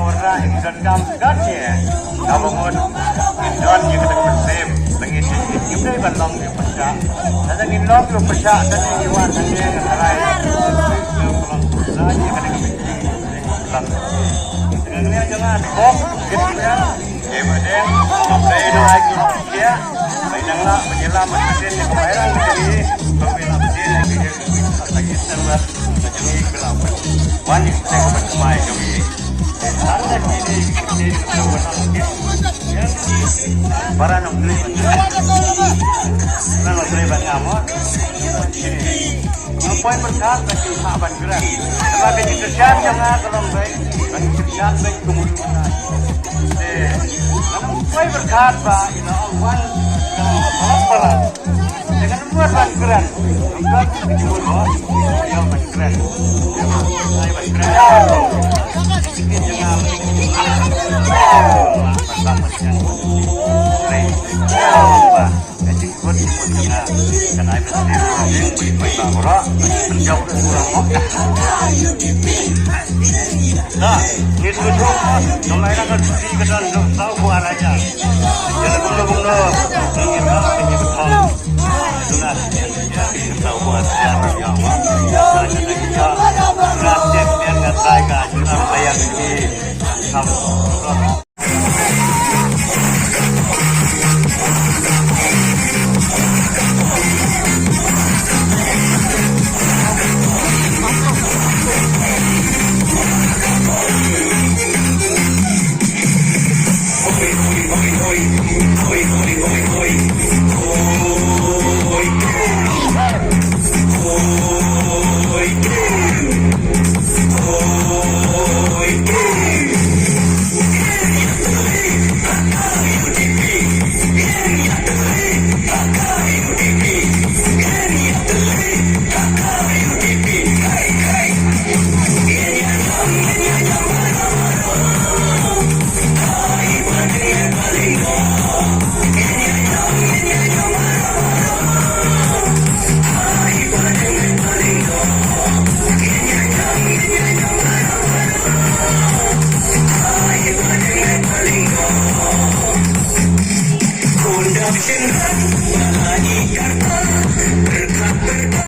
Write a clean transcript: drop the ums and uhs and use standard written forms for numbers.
orang ingin kamu katnya, kamu mau Indon yang kita bersem, mengisi kita iban long yang pecah, ada yang long yang pecah, dan yang iwan dan yang terai, lagi kita kebiji, dengan dia jangan bom, gitu ya, kemudian sampai itu lagi dia, baiklah penyelam mesin yang mairang jadi pembela mesin yang dia lagi serbat, jadi belapan, wanita saya bersemai kami. Anda kini kita menangkis yang para nongshad ngamot apa yang berkata di sahabat gerak sebagai kerjaan jangan kalau baik bagi kerjaan baik kemudian apa yang berkata ina awan apa dengan buat gerak buat kemudian yang bergerak nah, itu tuh, mereka kan di kedua tahu buat aja. Jadi guna-guna, ini kan ini betul. Itulah ya tahu buat siapa yang jadi dia, nggak cek dia nggak saya, cuma bayar ini kamu.